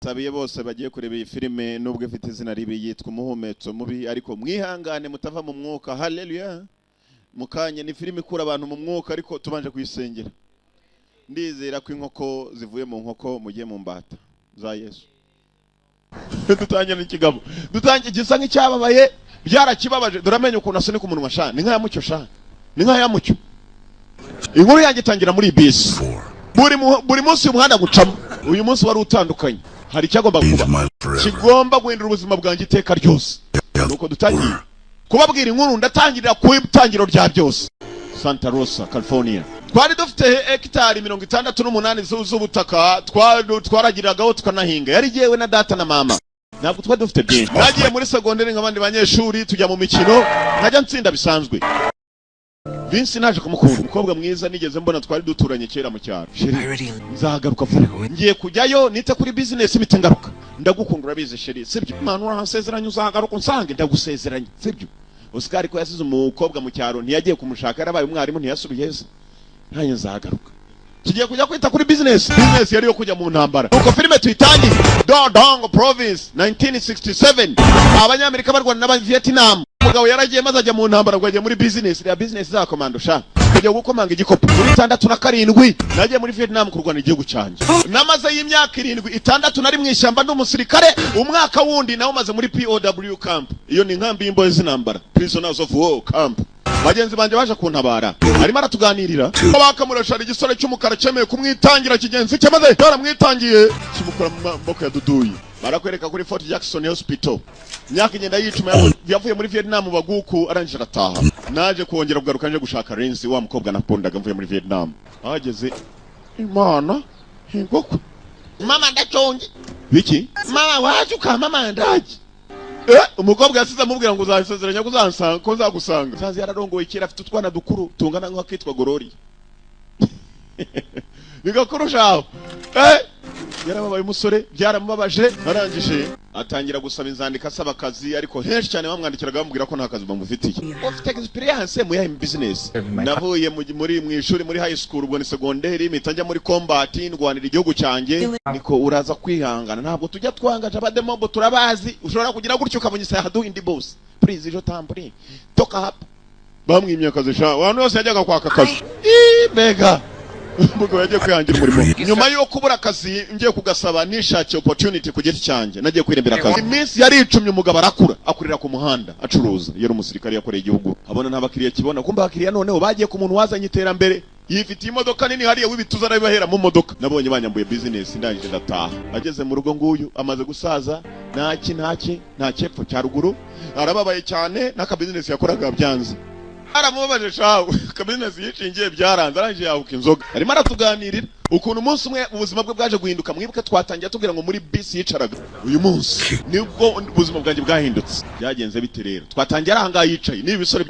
abitabiye bose bagiye kureba iyi filime nubwo ifite izina ribi yitwa Umuhumetso mubi, ariko mwihangane mutava mu mwuka. Haleluya. Mukanye ni filime ikura abantu mu mwuka, ariko tubanje kuyisengera. Ndizera ko inkoko zivuye mu nkoko mugiye mu mbata za Yesu. Dutangira n'ikigabo, dutangiye gisa nk'icyababaye, byarakibabaje. Duramenye ukuntu asunika umunwa sha, ni nka ya mucyo sha, ni nka ya mucyo. Inkuru yanjye itangira muri bisi. Buri munsi umuhanda gucamo. Uyu munsi wari utandukanye. Hari cyagomba kuba kigomba guhindura ubuzima bwanjye iteka ryose. Nuko dutangiye kubabwira inkuru, ndatangirira ku itangiro rya byose. Santa Rosa, California. Twari dufite hectare 68 z'ubutaka, twaragiragaho tukanahinga. Yari jewe na data na mama. Ntabwo twari dufite byinshi. Nagiye muri secondaire nk'abandi banyeshuri, tujya mu mikino, nkajya ntsinda bisanzwe. Vince naje kumukunda, umukobwa mwiza nigeze mbona, twari duturanye kera mu cyaro. Sheri, nzagaruka vuba. Ngiye kujyayo nite kuri business imite ngaruka. Ndagukunda urabizi Sheri, sibyo? Imana uransezeranya uzagaruka unsange, ndagusezeranya, sibyo? Oscar ko yasize umukobwa mu cyaro, ntiyagiye kumushaka, yarabaye umwarimu, ntiyasubiye heza. Ntaye nzagaruka. Tugiye kujya kwita kuri business yari yo kujya mu ntambara. Uko filime tuyitangiye, Dodong Province 1967. Abanyamerika barwana n'aba Vietnam. Umugabo yaragiye maze ajya mu ntambara, ngo ajye muri business. Ya business za komando sha. Kujya gukomanga igikopo. Muri 67 nagiye muri Vietnam kurwana igihugu cyanjye. Namaze y'imyaka 7 nari mu ishyamba n'umusirikare. Umwaka wundi nawo maze muri POW camp. Iyo ni nkambi y'imbohe z'intambara, prisoners of war camp. Bagenzi banje baje kuntabara, arimo aratuganirira. Bakamurashara igisore cy'umukara cyemeye kumwitangira kigenzi cye, maze yaramwitangiye kimukora mu maboko ya Duduyi. Barakwereka kuri Fort Jackson Hospital. Myaka igenda yicuma, yavuye muri Vietnam baguku arangije arataha. Naje kuongera kugaruka nje gushaka Renzi, wa mukobwa nakundaga mvuye muri Vietnam. Ahageze, Imana ingoko, mama ndaconge biki, mama waje ukamama ndaje. Umukobwa yasize amubwira ngo uzasezeranya kuzansanga, ko nzagusanga. Sazi yararongoye kera, afite utwana dukuru tungana nk'akitwa Gorori. Bigakurushaho. Yarababaye umusore, byaramubabaje, arangije atangira gusaba inzandiko asaba akazi, ariko henshi cyane bamwandikiraga bamubwira ko nta kazi bamufitiye. Ufite experience mu yahe business? Navuye mu ishuri muri high school, ubwo ni secondaire, mitanjya muri combat, ndwanira igihugu cyanjye. Niko uraza kwihangana, ntabwo tujya twangaje abademombo turabazi. Ushobora kugira gutyo ukabonye say do in the boss. Please jo tamburi. Toka hapa. Bamwimye akazi sha. Abantu bose yajyaga kwaka akazi. Mega. Umugabo yagiye kwihangira umurimo. Nyuma yo kubura akazi ngiye kugasaba, nishakiye opportunity ku giti cyanjye, nagiye kwirembera akazi. Iminsi yari icumye, umugabo akurira ku muhanda acuruza. Yari umusirikare yakoreye igihugu, abona ntabakiriya kibona. Kumba bakiriya noneho bagiye ku muntu wazanye iterambere, yifitiye imodoka nini hariya w'ibituza arabahera mu modoka. Nabonye banyambuye business, ndangije ndataha. Ageze mu rugo nguyu amaze gusaza, nta cyepfo cya ruguru, arababaye cyane, n'aka business yakoraga byanze. Aramubabaje shawe, kabizinesi yishingiye byaranze, arangije yahuka inzoga. Arimo aratuganirira ukuntu umunsi umwe ubuzima bwe bwaje guhinduka. Mwibuke twatangiye tubwira ngo muri bisi yicaraga. Uyu munsi nibwo ubuzima bwanjye bwahindutse. Byagenze bite rero? Twatangiye arahanga yicaye niba bisore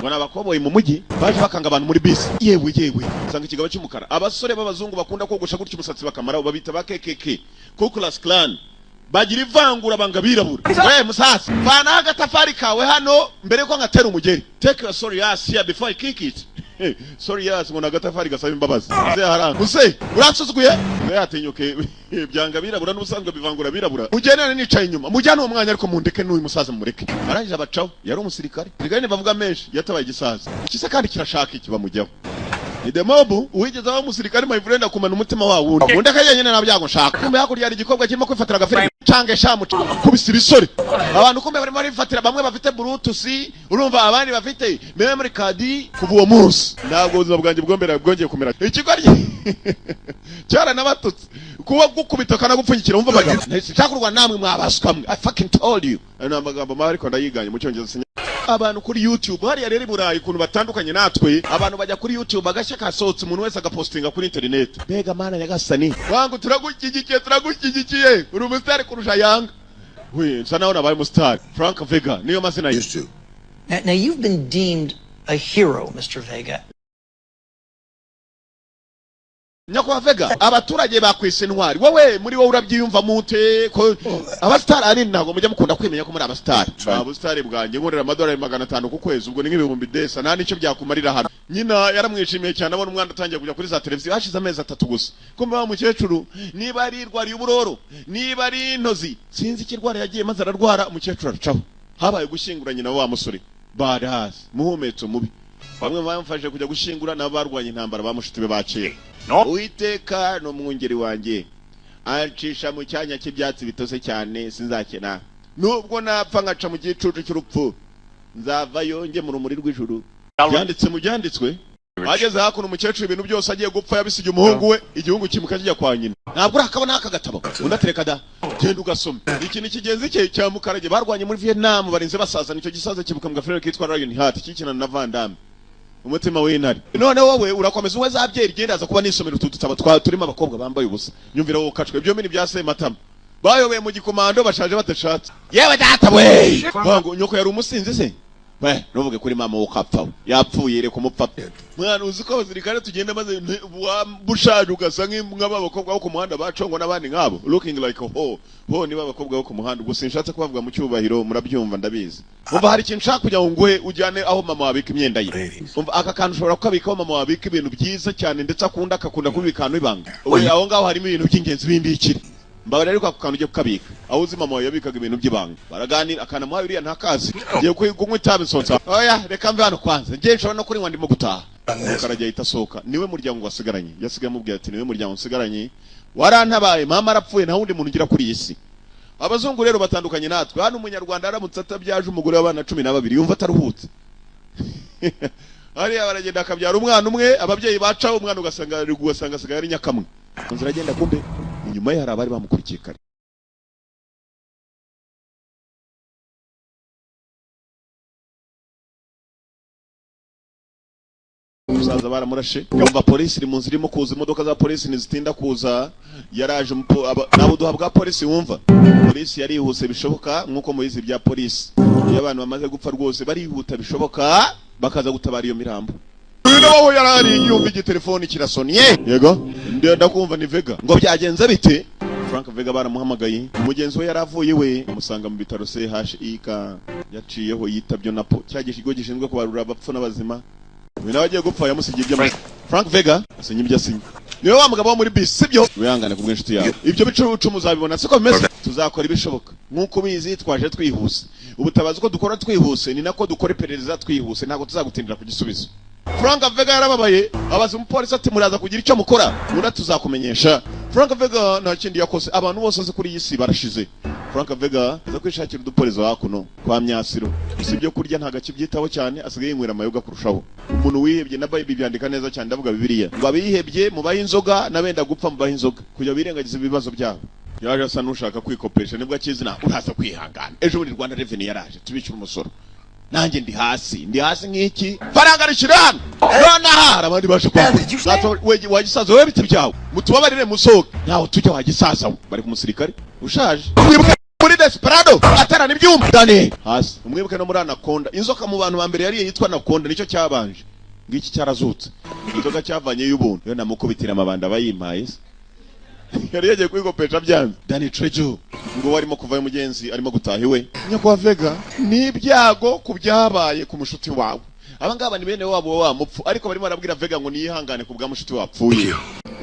bona abakoboyi mu mujyi baje bakanga abantu muri bisi. Yewe sanga ikigabo cy'umukara. Abasore b'abazungu bakunda kogosha gutyo umusatsi bakamara, babita ba KKK, Ku Klux Klan. Bagira ivangura banga birabura. Musasi, vana agatafari kawe hano mbere ko ngatera umugeri. Take your sorry ass here before I kick it. Sorry ass ngo nagatafari gasaba imbabazi. Haranga. Muse, uratsuzuguye? Yatinyuke byanga birabura n'ubusanzwe bivangura birabura. Ugenene nicaye inyuma. Mujyane uwo mwanya ariko mundeke n'uyu musaza mureke. Arangije abacaho. Yari umusirikare. Sirikare bavuga menshi, yatabaye igisaza. Kisa kandi kirashaka iki bamujyaho. Ni demobu uwigeze aho umusirikare my friend akumana umutima wa wundi. Undi akayenyene nabyago nshaka. Kumbe hakurya ari igikobwa kirimo kwifatira agafilm cange shamu kubisa ibisore. Abantu kumbe barimo barifatira, bamwe bafite Bluetooth, urumva abandi bafite memory card. Kuva uwo munsi ntabwo ubuzima bwanjye bwongeye kumera. Ikigori cyara nabatutse kuba gukubita kana gupfunyikira, umva bagabo. Cyakurwa namwe mwabaskamwe. I fucking told you. Ana amagambo mari ko ndayiganye mu cyongereza. Abantu kuri YouTube hariya rero Burayi ukuntu batandukanye natwe, abantu bajya kuri YouTube agashya kasohotse, umuntu wese agapostinga kuri internet. Mbega mana nyagasani, wangu turagushyigikiye, uri umustar kurusha Yanga. Nsa nawe nabaye umustar. Frank Vega niyo mazina ye. Now you've been deemed a hero, Mr. Vega. nyakwa Vega abaturage bakwise intwari wowe muri wowe urabyiyumva mute ko abastar ari ntago mujya mukunda kwimenya ko muri abastar abastar bwanjye ngorera amadolari 500 ku kwezi ubwo ni nk'ibihumbi desa nta nicyo byakumarira hano nyina yaramwishimiye cyane abona umwana atangiye kujya kuri za televiziyo hashize amezi 3 gusa kumbe wa mukecuru niba ari irwari y'uburoro niba ari intozi sinzi ikirwara yagiye maze ararwara umukecuru aracaho habaye gushyingura nyina wa musore badass muhumetso mubi bamwe bamfashe kujya gushingura n'abarwanye intambara bamushitibe bakera Uwiteka no mwungeri wanjye ancisha mu cyanya cy'ibyatsi bitose cyane sinzakena nubwo napfa nkaca mu gicucu cy'urupfu nzava yonge mu rumuri rw'ijuru byanditse mu byanditswe ageze hakuno umukecuru ibintu byose agiye gupfa yabisige umuhungu we igihugu kimuka kijya kwa nyina ntabwo urakabona aka gatabo undatereka da genda ugasoma ikintu kigenzi cye cya mukarage barwanye muri Vietnam barinze basaza nicyo gisaza kibuka mu gafere kitwa Lion Heart kikina na Van Damme umutima w'intare none wowe urakomeza uwe zabyeri gendaza kuba nisomera tututaba turimo abakobwa bambaye ubusa nyumvira wowe kacwe byo mini byase matama bayobeye mu gikomando bashaje batashatse yewe data we bango nyoko yari umusinzi se we nuvuge kuri mama ukapfa yapfuye reko mupfa mwana uziko bazirikane tugenda maze bushaje ugasanga nk'abakobwa bo ku muhanda bacongo nabandi nkabo looking like ho niba abakobwa bo ku muhanda gusinshatse kubavuga mu cyubahiro murabyumva ndabizi umva hari ikintu nshaka kujya nguhe ujyane aho mama wabika imyenda ye umva aka kantu ushobora kubika aho mama wabika ibintu byiza cyane ndetse akunda kubikana ibanga aho ngaho harimo ibintu by'ingenzi bimbikire mbabara ariko akukanu ujye kukabika aho uzi mama yabikaga ibintu by'ibanga baraganira akana mwa biriya ntakazi ngiye kunywa itabi nsonsa oya reka mve hano kwanza ngiye nshobora no kuri ngo ndimo gutaha mukarajya itasohoka niwe muryango wasigaranye yasigaye mubwira ati niwe muryango usigaranye warantabaye mama arapfuye nta wundi muntu ugira kuri iyi si abazungu rero batandukanye natwe hano umunyarwanda aramutse atabyaje umugore w'abana 12 yumva ataruhutse ari abaragenda akabyara umwana umwe ababyeyi bacaho umwana ugasanga asigaye ari nyakamwe nzira agenda kumbe inyuma ye hari abari bamukurikiye kare umusaza baramurashe yumva polisi iri mu nzira irimo kuza imodoka za polisi nizitinda kuza yaraje nabo duhabwa polisi wumva polisi yarihuse bishoboka nkuko muyizi bya polisi iyo abantu bamaze gupfa rwose barihuta bishoboka bakaza gutabara iyo mirambo naho yarari yumva igitelefoni kirasoniye yego ndakumva ni Vega ngo byagenze bite Frank Vega baramuhamagaye umugenzi we yaravuye we amusanga mu bitaro CHIK yaciyeho yitabyo napo cyagishigo gishinzwe kubarura abapfu n'abazima we nabagiye gupfa yamusigiye ibyo Frank Vega asenye ibyo asinye niwe wa mugabo muri bisi sibyo wihangane ku bw'inshuti yawe ibyo bicucu muzabibona siko bimeze tuzakora ibishoboka nkuko bizi twaje twihuse ubutabazi ko dukora twihuse ni nako dukora iperereza twihuse ntago tuzagutindira ku gisubizo Frank Vega yarababaye abaza umupolisi ati muraza kugira icyo mukora mura tuzakumenyesha Frank Vega nta kindi yakoze abantu bose kuri iyi si barashize Frank Vega aza kwishakira uduporezo hakuno kwa Myasiro usibyo kurya ntaga kibyitaho cyane asigaye yinywera amayoga kurushaho umuntu wihebye na Bible byandika neza cyane ndavuga Bibiliya babihebye mu bahinzoga nabenda gupfa mu bahinzoga kujya birengagiza ibibazo byabo yaje asa nushaka kwikopesha nibwo akizina uraza kwihangana ejo muri Rwanda Revenue yaraje tubicira umusoro nanjye ndi hasi nk'iki faranga rishirana none hari abandi baje kwa wewe wagisaza wewe biti byawe mutubabarire musoga naho tujya wagisaza bari ku musirikare ushaje muri desperado atara n'ibyumba dane hasi umwibuke no muri Anaconda inzoka mu bantu bambere yari yitwa Anaconda nicyo cyabanje ngiki cyarazutse inzoka cyavanye y'ubuntu yo namukubitira amabanda bayimpaye yari yagiye kwigopesha byanze Dani Trejo ngo warimo kuva mugenzi arimo gutaha iwe nyakwa Vega ni ibyago kubyabaye ku mushuti wawe abangaba ni bene wabo wa mupfu ariko barimo barabwira Vega ngo niyihangane ku bwa mushuti wapfuye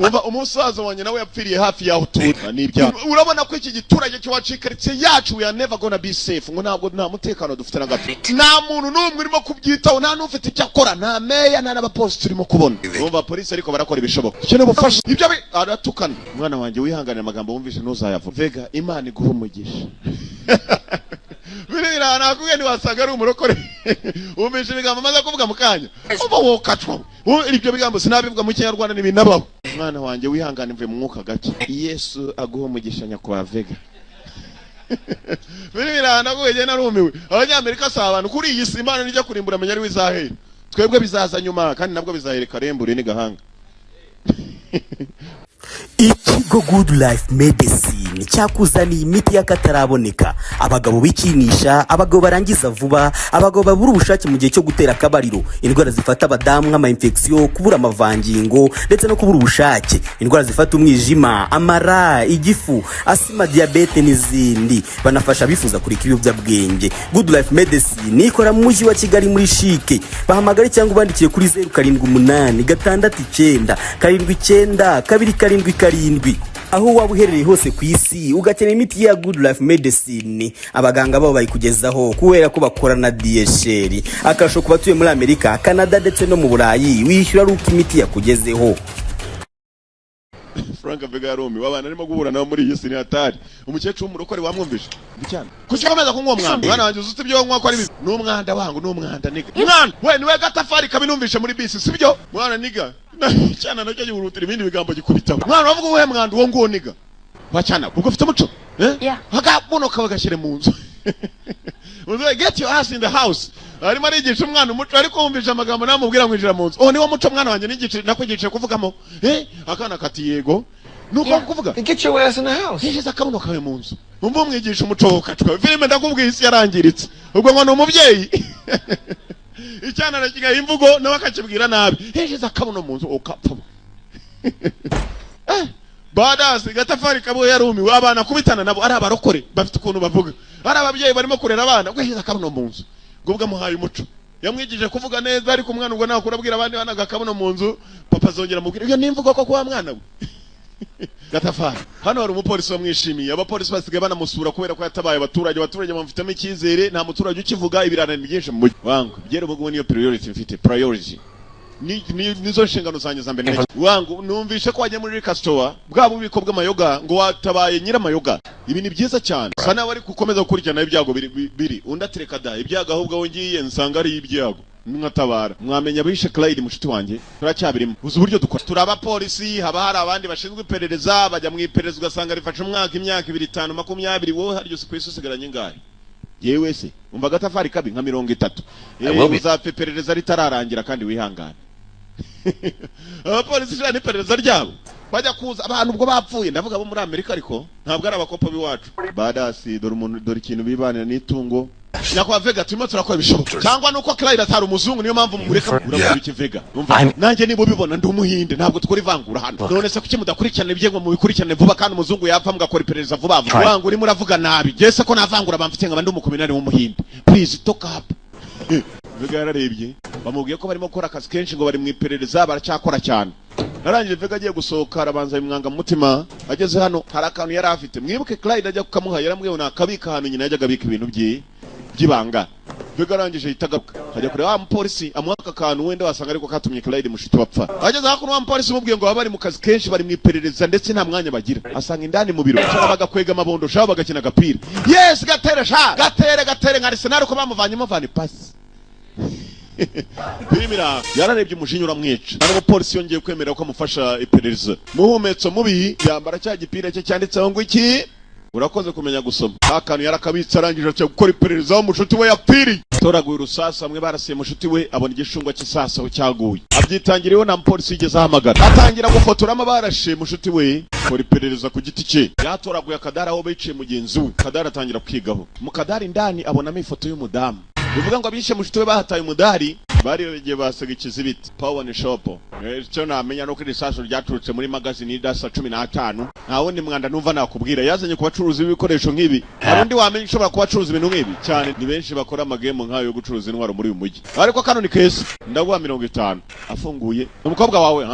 umva umusaza wanye nawe yapfiriye hafi yaho tuta ni ibyago urabona ko iki giturage cyo wacikaritse yacu we are never gonna be safe ngo ntabwo nta mutekano dufite na gato nta muntu n'umwe urimo kubyitaho nta n'ufite icyo akora nta meya nta n'abapolisi turimo kubona umva polisi ariko barakora ibishoboka cyane bufasha ibyo aratukana umwana wanjye wihanganira amagambo wumvishe ntuzayavuga Vega Imana iguha umugisha birira nakubwiye ni wasanga ari umurokore umvishe ibigambo maze kuvuga mukanya uba wokacwa ibyo bigambo sinabivuga mu Kinyarwanda ni binabaho mwana wanjye wihangane mve mu mwuka gake Yesu aguha umugisha nyakwa Vega birira nakubwiye narumiwe abanyamerika saba abantu kuri iyi si Imana nijya kurimbura amenya ari wizahera twebwe bizaza nyuma kandi nabwo bizahereka rembure ni gahanga Ikigo Good Life Medicine cyakuzaniye imiti y'akataraboneka abagabo bikinisha, abagabo barangiza vuba, abagabo babura ubushake mu gihe cyo gutera akabariro, indwara zifata abadamu nk'ama-infection, kubura amavangingo ndetse no kubura ubushake, indwara zifata umwijima, amara, igifu, asima, diabete n'izindi. Banafasha bifuza kureka ibiyobyabwenge. Good Life Medicine ikora mu mujyi wa Kigali muri Shike. Bahamagare cyangwa ubandikiye kuri 0786697277. Aho waba uherereye hose ku isi ugakenera imiti ya Good Life Medicine, abaganga babo bayikugezaho kubera ko bakora na DHL. Akasho kubatuye muri Amerika, Canada ndetse no mu Burayi, wishyura ari uko imiti yakugezeho. Frank Begaromi wabana arimo guhura nawe muri iyi sini hatari. Umukecuru w'umurokore wamwumvisha cyane. Kukikomeza kunywa mwanda. Bana wanjye uzute byo nywa ko ari n'umwanda wangu n'umwanda niga. Mwana we niwe gatafari kabinumvisha muri bisi sibyo? Mwana niga. Cyana nacyo gihurutira ibindi bigambo gikubita. Mwana bavuga uwe mwanda uwo ngo niga. Bacana ubwo ufite umuco? Haka buno kawe gashyire mu nzu. Uzo get your ass in the house. Arimo arigisha umwana umuco ariko wumvisha amagambo namubwira mwinjira mu nzu. Oh niwo muco mwana wanjye n'igice nakwigice kuvugamo. Akana kati yego. Nuko kuvuga. Get your ass in the house. Yigeze akabuno kawe mu nzu. Umva umwigisha umuco ukacwa. Filime ndakubwiye isi yarangiritse. Ubwo ngo n'umubyeyi. Icyana nakiga imvugo nawe akakibwira nabi. Yigeze akabuno mu nzu ukapfa. Badasi gatafari kabo yarumi wabana kubitana nabo ari abarokore bafite ukuntu bavuga. Ari ababyeyi barimo kurera abana. Yigeze akabuno mu nzu. Gubwa muhaye umuco. Yamwigije kuvuga neza ariko umwana ubwo nakura abwira abandi bana gakabuno mu nzu, papa zongera mubwira iyo nimvugo ko kwa mwana we. Gatafari hano hari umupolisi wamwishimiye. Abapolisi basigaye banamusura kubera ko yatabaye abaturage bamufitemo icyizere. Nta muturage ukivuga ibirana byinshi mu wangu byero mugo niyo priority mfite priority nizo nshingano zanjye za mbere wangu. Numvishe ko wajye muri Rikastore bwa bubiko bw'amayoga ngo watabaye nyiramayoga. Ibi ni byiza cyane sana wari gukomeza gukurikirana ibyago biri undatereka da ibyago ahubwo wongiye nsanga ari ibyago nkatabara. Mwamenya bishe Clyde mushuti wanjye turacyabirimo. Uzi uburyo dukora turaba polisi haba hari abandi bashinzwe iperereza bajya mu iperereza ugasanga rifashe imyaka 2 5 20 wowe hari yose kwisusigaranye ngahe yewe se umva gatafari kabi nka 30 uzapfa iperereza ritararangira kandi wihangane. Abapolisi cyane iperereza ryabo bajya kuza abantu ubwo bapfuye ndavuga bo muri Amerika ariko ntabwo ari abakopo biwacu. Badasi dore ikintu bibanira n'itungo nakwa Vega turimo turakora bishoboka cyangwa nuko Clyde atari umuzungu niyo mpamvu mureka uramubira iki Vega. Nanjye nibo bibona ndi umuhinde ntabwo tukora ivangura hano. None se kuki mudakurikirana ibye ngo mubikurikirane vuba kandi umuzungu yapfa mugakora iperereza vuba vuba. Wangu uri muravuga nabi jese ko navangura bamfite ngo ndi umukominari w'umuhinde. Please talk up. Vega yararebye bamubwiye ko barimo gukora akazi kenshi ngo bari mu iperereza baracyakora cyane. Narangije Vega agiye gusohoka arabanza imwanga mu mutima. Ageze hano hari akantu yari afite. Mwibuke Clyde ajya kukamuha yaramwewe nakabika hano nyina yajyaga bika ibintu by'ibanga. Vega arangije yitagaruka hajya kure wa mupolisi amwaka kantu wenda wasanga ariko katumye Clyde mushiti wapfa. Ageze hakuno wa mupolisi mubwiye ngo bari mu kazi kenshi bari mu iperereza ndetse nta mwanya bagira. Asanga indani mu biro cyarabaga kwega amabondo shaba bagakina agapira. Yes gatere sha gatere nka Arsenal ko bamuvanyemo vani pass. Bimira yararebye umushinyo uramwica. Nabo polisi yongeye kwemera ko amufasha iperereza. Muhumetso mubi yambara cya gipira cye cyanditseho ngo iki urakoze kumenya gusoma. Akantu yarakabitse arangije cyo gukora iperereza wo mushuti we yapfiri. Toraguye urusasa amwe barasiye mushuti we abona igishungwa cy'isasa cyaguye. Abyitangiriyeho na polisi igeze ahamagara. Atangira gufotora amabarashe mushuti we kora iperereza ku giti cye. Yatoraguye akadara aho biciye mugenzi we. Kadara atangira kwigaho. Mu kadari indani abonamo ifoto y'umudamu. Bivuga ngo abishe mushuti we bahataye umudari bari bagiye basega ikizibiti Power and Shop. Cyo namenya no kuri saso ryaturutse muri magazine idasa 15. Nta wundi mwanda numva nakubwira yazanye kubacuruza ibikoresho nk'ibi. Arundi wamenye ushobora kubacuruza ibintu nk'ibi cyane ni benshi bakora amagame nkayo yo gucuruza intwaro muri uyu mujyi. Ariko kano ni kese ndaguha 50 afunguye. Umukobwa wawe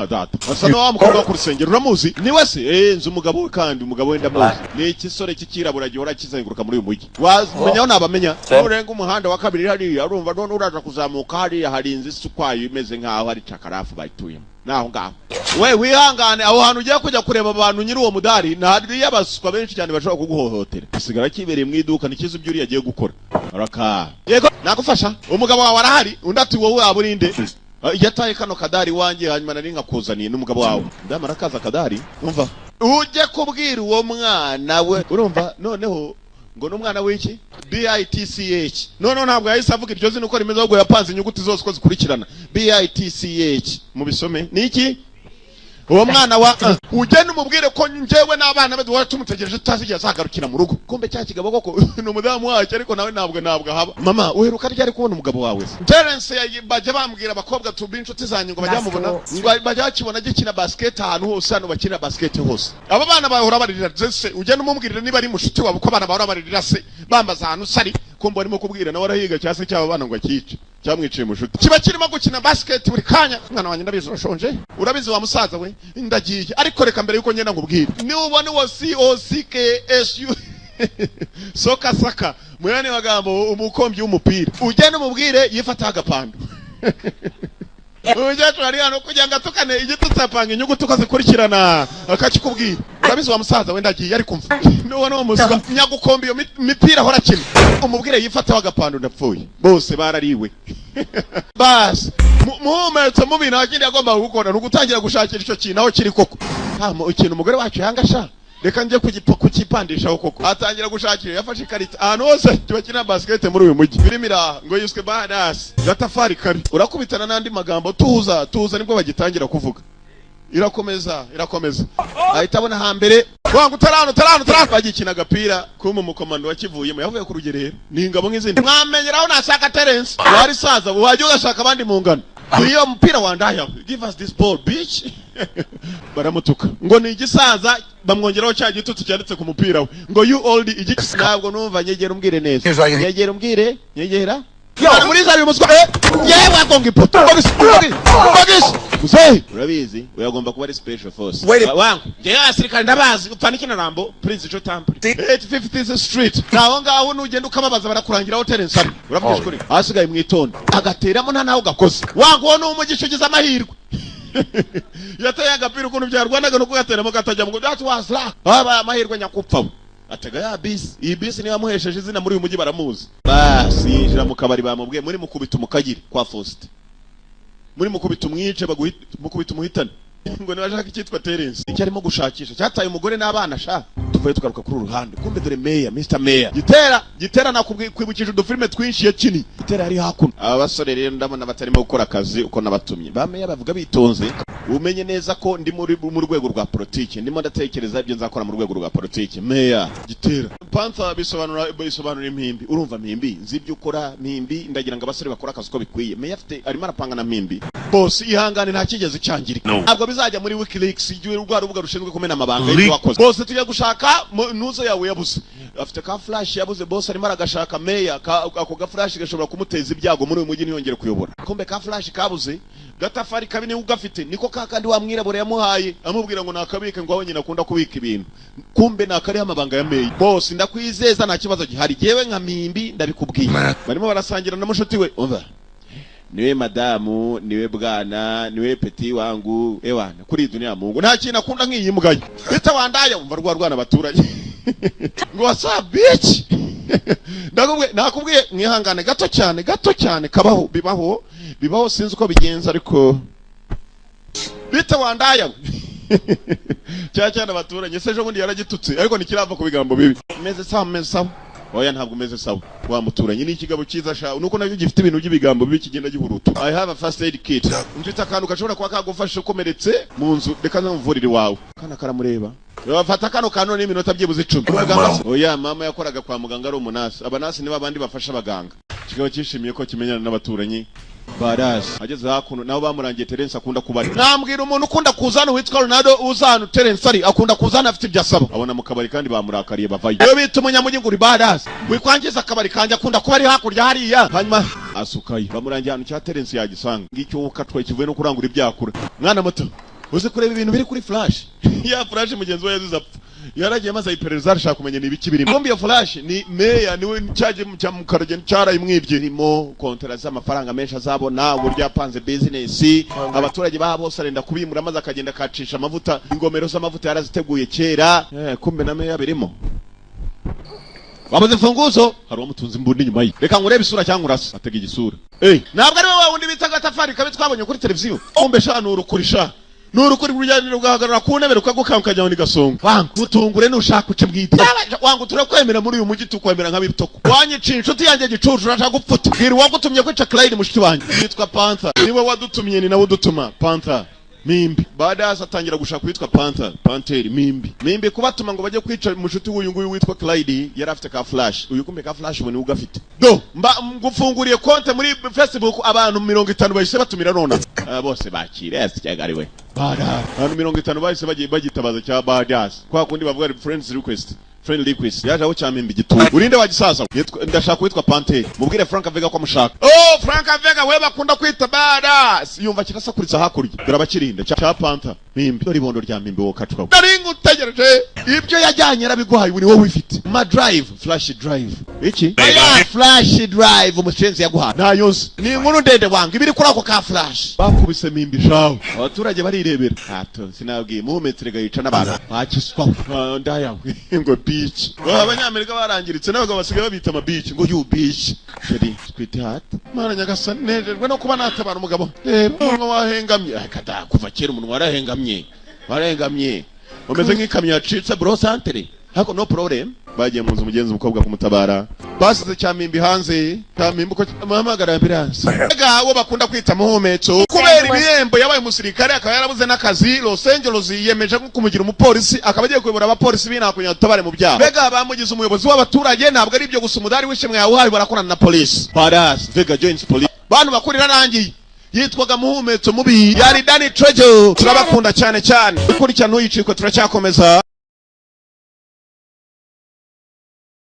data. Asa no wa mukobwa ku rusengero uramuzi ni wese nzi umugabo we kandi umugabo we ndamuzi. Ni ikisore kikirabura gihora kizenguruka muri uyu mujyi. Wamenyaho nabamenya urenga umuhanda wa kabiri hari arumva none uraza kuzamuka hari harinze isukwayo imeze nkaho ari cakarafu bayituyemo. Naho ngaho we wihangane aho hantu ugiye kujya kureba abantu nyiri uwo mudari ntari yabaswa benshi cyane bashobora kuguhohotera. Isigara kibereye mu iduka nikize ibyo uri yagiye gukora. Araka yego nakufasha umugabo wawe arahari undi ati wowe aburinde yataye kano kadari wanjye hanyuma nari nkakuzaniye n'umugabo wawe ndamara kaza kadari umva ujye kubwira uwo mwana we urumva noneho ngo n'umwana w'iki BITCH none ntabwo yahise avuga iryo zino uko rimeze ahubwo yapanze inyuguti zose ko zikurikirana BITCH mu bisome niki uwo mwana wa ugenda umubwire ko njyewe n'abana be duhora tumutegereje tutazigiye azagarukira mu rugo. Kumbe cya kigabo koko ni umudamu wacu ariko nawe ntabwo haba. Mama uheruka ryari kubona umugabo wawe? Terence bajya bambwira abakobwa tubi inshuti zanyu ngo bajya mubona ngo bajya kibona gikina basket ahantu hose hano bakina basket hose. Aba bana bahora baririra se ugenda umubwirira niba ari mushuti wabo ko abana bahora baririra se bambaza ahantu sari kumbe arimo kubwira nawe arahiga cyase cyaba bana ngo akice cyamwiciye mushuti kiba kirimo gukina basket buri kanya. Mwana wanjye ndabizi urashonje urabizi wa musaza we ndagiye ariko reka mbere yuko ngenda ngubwira ni ubone wo COCKSU soka saka muyane magambo umukombyi w'umupira ugenda umubwire yifata agapando. Uje twari hano kugira ngo atukane igitutsapanga inyugu tukazikurikirana akakikubwira urabizi wa musaza we ndagiye ariko mva nubona uwo muswa nyagukombi iyo mipira hora kimwe umubwire yifata agapando ndapfuye bose barariwe. Bas muhumetse mu bintu akindi agomba gukora nugutangira gushakira icyo kintu aho kiri koko. Ikintu umugore wacu yangasha reka nje kukipandishaho koko atangira gushakira yafashe ikarita ahantu hose tubakina basket muri uyu mujyi birimira ngo yiswe badass gatafari kabi urakubitana n'andi magambo tuza nibwo bagitangira kuvuga. Irakomeza ahita abona hambere wangu tarano bagikina agapira kuma umukomando wakivuyemo yavuye ku rugerero ni ingabo nk'izindi mwamenyeraho nashaka Terence wari saza wajya ugashaka abandi mu ngano iyo mupira wandaya give us this ball bitch. Baramutuka ngo ni igisaza bamwongeraho cya gitutu cyanditse ku mupira we ngo you old igiki ntabwo numva nyegera umbwire neza nyegera muri zabi umuswa yewe agonga ipoto bagis Mzee urabizi uyagomba kuba ari special force wangu ngewe asirikare ndabazi upfaniki na Rambo Prince Joe Temple 850th Street naho ngaho nugenda ukababaza barakurangira hotel nsari uravugisha kuri asigaye mwitonda agateramo nta naho gakoze wangu wo n'umugisha ugize amahirwe yateye agapira ukuntu byarwanaga no kugateramo gatajya ngo that was luck aba amahirwe nyakupfa atega ya bisi iyi bisi niba muhesheje izina muri uyu mujyi baramuzi basi yinjira mu kabari bamubwiye muri mukubita umukagiri kwa Faustin muri mukubita umwice mukubita umuhitana ngo nibashaka icyitwa Terence icyo arimo gushakisha cyataye umugore n'abana sha tuvuye tugaruka kuri uruhande kumbe dore Mayor Mr Mayor gitera nakwibukije udufilme twinshi yakini gitera ari hakuno aba basore rero ndabona batarimo gukora akazi uko nabatumye ba Mayor bavuga bitonze umenye neza ko ndi mu rwego rwa politiki ndimo ndatekereza ibyo nzakora mu rwego rwa politiki. Mayor gitera Panther bisobanura impimbi urumva mpimbi nzi ibyo ukora mpimbi ndagira ngo abasore bakora akazi ko bikwiye. Mayor afite arimo arapanga na mpimbi boss ihangane nta kigeze cyangirika ntabwo bizajya muri WikiLeaks igihe urwa rubuga rushinzwe kumena amabanga y'ibyo wakoze boss tujya gushaka nuzo yawe yabuze afite ka flash yabuze boss arimo aragashaka Mayor ako ga flash gashobora kumuteza ibyago muri uyu mujyi ntiyongere kuyobora kumbe ka flash kabuze gatafari kabine ugafite niko kakandi wamwirabura yamuhaye amubwira ngo nakabike ngo aho nyina akunda kubika ibintu kumbe nakari amabanga ya Mayor boss ndakwizeza nta kibazo gihari jewe nka mpimbi ndabikubwiye barimo barasangira na mushuti we umva niwe madamu niwe bwana niwe peti wangu ewana kuri dunia Mungu nta kintu akunda nk'iyi mbwa bita wandaya umva rwana baturanye ngo wasa bitch nakubwiye mwihangane gato cyane kabaho bibaho sinzi uko bigenza ariko bita wandaya cyane baturanye sejo bundi yaragitutse ariko nikirava ku bigambo bibi meze sawa oya ntabwo umeze sawa wa muturanye ni ikigabo cyiza sha nuko nabyo gifite ibintu by'ibigambo bibi kigenda gihurutu. I have a first aid kit mfite akantu gashobora kuba kagufasha ukomeretse mu nzu reka nzamuvurire wawe kana karamureba bafata kano kanone n'iminota byibuze 10 oya mama yakoraga kwa muganga ari umunasi abanasi niba abandi bafasha abaganga kigabo cyishimiye ko kimenyana n'abaturanyi badass ageze hakuno nabo bamurangiye Terence akunda kubari nambwira umuntu ukunda kuzana witwa Ronaldo uzana Terence ari akunda kuzana afite ibyasaba abona mu kabari kandi bamurakariye bavayo yo bita umunyamujyi nguri badass wikwangiza akabari kanje akunda kuba ari hakurya hariya hanyuma asukaye bamurangiye ahantu cya Terence yagisanga ngicyo ukatwe kivuye no kurangura ibyakura mwana muto uzi kureba ibintu biri kuri flash ya flash mugenzi we yaziza yaragiye maze iperereza arashaka kumenya niba ikibirimo bombi ya flash ni Mayor niwe cyaje mu cyamukaraje cyarayimwibye nimo kontera z'amafaranga menshi azabona uburyo yapanze business abaturage ba bose arenda kubimura maze akagenda kacisha amavuta ingomero z'amavuta yaraziteguye kera kumbe na Mayor birimo babuze funguzo hari umutunzi mbundi nyuma yi reka ngurebe isura cyangwa urasa atega igisura ntabwo ari wowe wundi bita gatafari kabe twabonye kuri televiziyo kumbe shano urukurisha nurukuri buryaniro bwahagarara ku ntebe rukagukanka ni gasongo wangu utungure nushaka uce bwite wangu turakwemera muri uyu mujyi tukwemera nka bitoko wanyicinye inshuti yanjye gicucu urashaka gupfuta bwira wagutumye kwica Clyde mushiti wanjye yitwa Panther niwe wadutumye ni nawe udutuma Panther Mimbi. Badass atangira gushaka witwa Panther Mimbi kubatuma ngo bajye kwica mushuti w'uyu nguyu witwa Clyde yari afite ka flash. Uyu kumbe ka flash ubone ugafite. Do ngufunguriye konte muri Facebook abantu 50 bahise batumira nona. Bose bakire cyagari we. Badass. Abantu 50 bahise bagitabaza cya Badass. Kwa kundi bavuga friends request. Friend request yaje aho cyamimbi gitu urinde wagisasa ndashaka witwa Panther mubwire Frank Vega ko mushaka Frank Vega we bakunda kwita Badass yumva kirasakuritsa hakurya birabakirinda cya Panther mimbi dore ibondo rya mimbi wo kacwa naringu utegereje ibyo yajyanye rabiguhaye uri wowe wifite ma drive flash drive iki flash drive umushenzi yaguhaye nayose ni inkuru ndende wanga ibiri kuri ako ka flash bakubise mimbi shawo abaturage barirebera hato sinabwiye mumetre gayica n'abantu bakiswa ndayawe ngo beach abanyamerika barangiritse n'abagabo basigaye babita ama beach ngo you beach sheri twite hat mana nyagasane nejerwe no kuba natabara umugabo rero wahengamye akada kuva kera umuntu warahengamye umeze nk'ikamyo yacitse bro santere hako no problem bagiye mu nzu umugenzi umukobwa kumutabara basize cyamimbi hanze cyamimbi ko muhamagara ambulance ega wo bakunda kwita muhumetso kubera ibihembo yabaye umusirikare akaba yarabuze n'akazi Los Angeles yiyemeje kumugira umupolisi akaba agiye kuyobora abapolisi binakunya tabare mu byaha bega bamugize umuyobozi w'abaturage ntabwo ari ibyo gusa umudari w'ishimwe yawe barakorana na police Badass Vega joins police bantu bakurira rangi yitwaga muhumetso mubi yari Danny Trejo turabakunda cyane ukurikirana uyicikwe turacyakomeza